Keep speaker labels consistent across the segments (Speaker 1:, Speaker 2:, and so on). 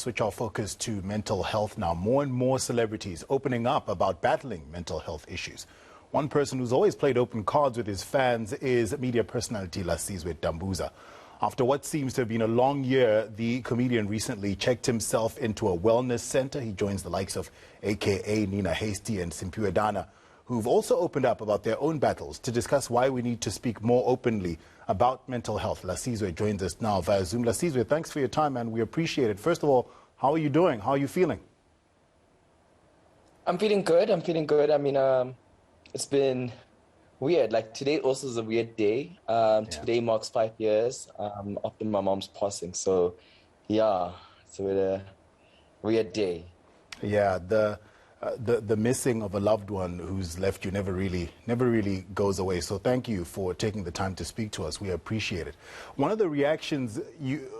Speaker 1: switch our focus to mental health now. More and more celebrities opening up about battling mental health issues. One person who's always played open cards with his fans is media personality Lasizwe Dambuza. After what seems to have been a long year, the comedian recently checked himself into a wellness center. He joins the likes of AKA Nina Hasty and Simpiwe Dana, who've also opened up about their own battles to discuss why we need to speak more openly about mental health. Lasizwe joins us now via Zoom. Lasizwe, thanks for your time, and we appreciate it. First of all, how are you doing? How are you feeling?
Speaker 2: I'm feeling good. I mean, it's been weird. Like, today also is a weird day. Today marks 5 years after my mom's passing. So, yeah, it's a weird day.
Speaker 1: Yeah, the missing of a loved one who's left you never really goes away. So thank you for taking the time to speak to us. We appreciate it. One of the reactions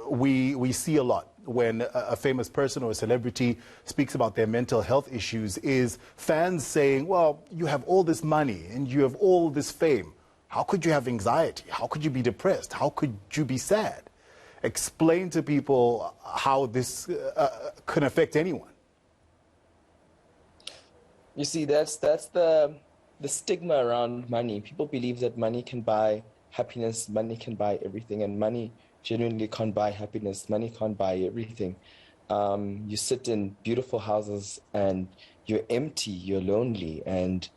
Speaker 1: we see a lot when a famous person or a celebrity speaks about their mental health issues is fans saying, well, you have all this money and you have all this fame. How could you have anxiety? How could you be depressed? How could you be sad? Explain to people how this can affect anyone.
Speaker 2: You see, that's the stigma around money. People believe that money can buy happiness, money can buy everything, and money genuinely can't buy happiness. Money can't buy everything. You sit in beautiful houses and you're empty, you're lonely, and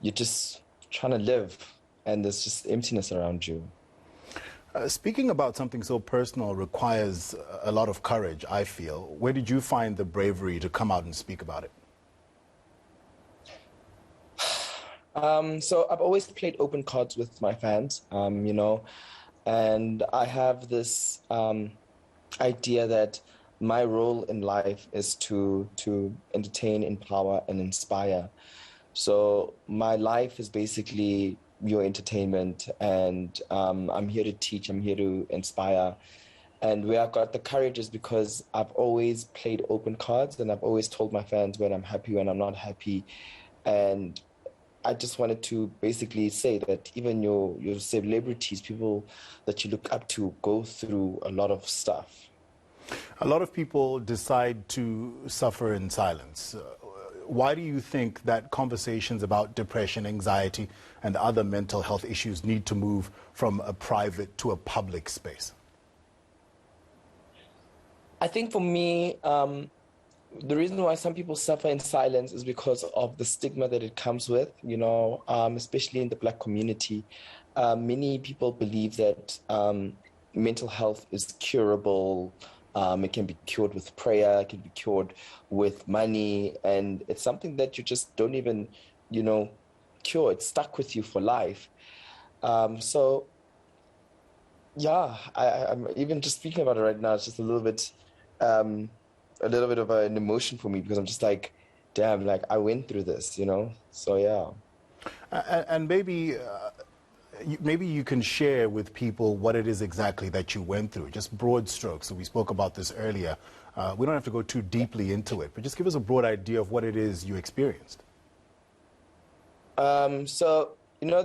Speaker 2: you're just trying to live, and there's just emptiness around you.
Speaker 1: Speaking about something so personal requires a lot of courage, I feel. Where did you find the bravery to come out and speak about it?
Speaker 2: So I've always played open cards with my fans, you know, and I have this idea that my role in life is to entertain, empower, and inspire. So my life is basically your entertainment, and I'm here to teach, I'm here to inspire. And where I've got the courage is because I've always played open cards, and I've always told my fans when I'm happy, when I'm not happy. And I just wanted to basically say that even your celebrities, people that you look up to, go through a lot of stuff.
Speaker 1: A lot of people decide to suffer in silence. Why do you think that conversations about depression, anxiety, and other mental health issues need to move from a private to a public space?
Speaker 2: I think for me, the reason why some people suffer in silence is because of the stigma that it comes with, you know, especially in the Black community. Many people believe that mental health is curable. It can be cured with prayer, it can be cured with money, and it's something that you just don't even, you know, cure. It's stuck with you for life. So, yeah, I'm even just speaking about it right now, it's just a little bit of an emotion for me, because I'm just like, damn, like I went through this, you know? So, yeah.
Speaker 1: And maybe you can share with people what it is exactly that you went through, just broad strokes. So we spoke about this earlier. We don't have to go too deeply into it, but just give us a broad idea of what it is you experienced.
Speaker 2: So, you know,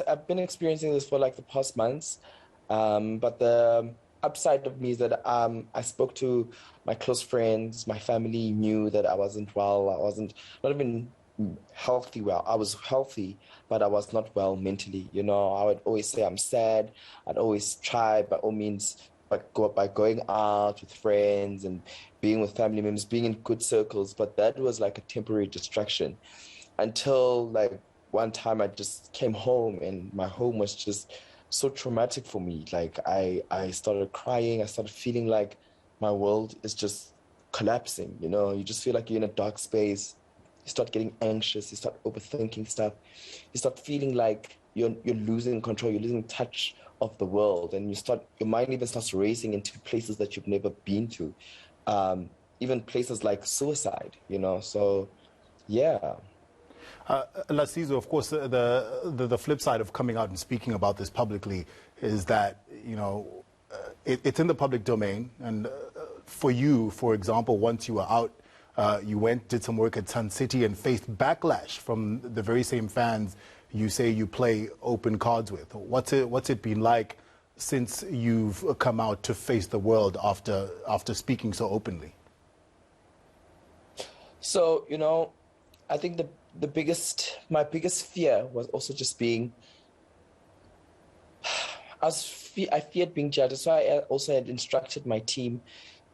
Speaker 2: I've been experiencing this for like the past months, but the upside of me is that I spoke to my close friends. My family knew that I wasn't well. I wasn't not even healthy well. I was healthy, but I was not well mentally. You know, I would always say I'm sad. I'd always try by all means by going out with friends and being with family members, being in good circles. But that was like a temporary distraction until like one time I just came home, and my home was just so traumatic for me. Like I started crying. I started feeling like my world is just collapsing. You know, you just feel like you're in a dark space. You start getting anxious. You start overthinking stuff. You start feeling like you're losing control. You're losing touch of the world, and your mind even starts racing into places that you've never been to, even places like suicide. You know, so yeah.
Speaker 1: Lasizwe, of course, the flip side of coming out and speaking about this publicly is that, you know, it's in the public domain. And for you, for example, once you were out, you did some work at Sun City and faced backlash from the very same fans you say you play open cards with. What's it been like since you've come out to face the world after speaking so openly?
Speaker 2: So, I think my biggest fear was also just being, I feared being judged. So I also had instructed my team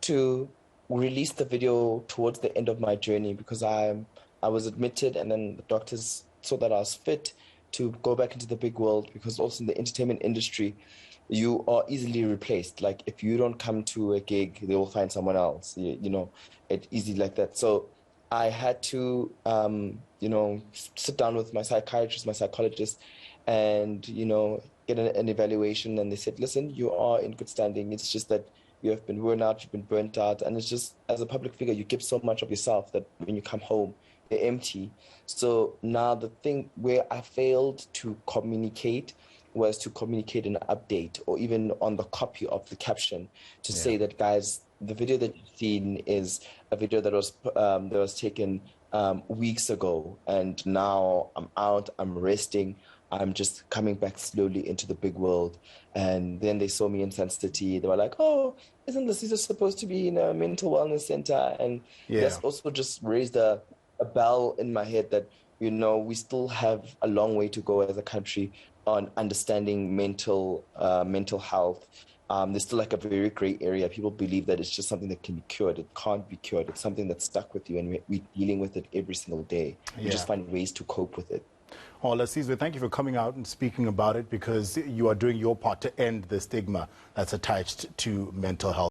Speaker 2: to release the video towards the end of my journey because I was admitted, and then the doctors saw that I was fit to go back into the big world, because also in the entertainment industry, you are easily replaced. Like if you don't come to a gig, they will find someone else. It's easy like that. So I had to, sit down with my psychiatrist, my psychologist, and, get an evaluation. And they said, listen, you are in good standing. It's just that you have been worn out, you've been burnt out. And it's just, as a public figure, you give so much of yourself that when you come home, you're empty. So now the thing where I failed to communicate was to communicate an update, or even on the copy of the caption, to say that, guys, the video that you've seen is a video that was taken weeks ago, and now I'm out, I'm resting, I'm just coming back slowly into the big world. And then they saw me in Sun City. They were like, oh, isn't Lasizwe supposed to be in a mental wellness center? And that's also just raised a bell in my head that, we still have a long way to go as a country on understanding mental health. There's still like a very gray area. People believe that it's just something that can be cured. It can't be cured. It's something that's stuck with you, and we're dealing with it every single day. We just find ways to cope with it.
Speaker 1: Oh, Lasizwe, thank you for coming out and speaking about it, because you are doing your part to end the stigma that's attached to mental health.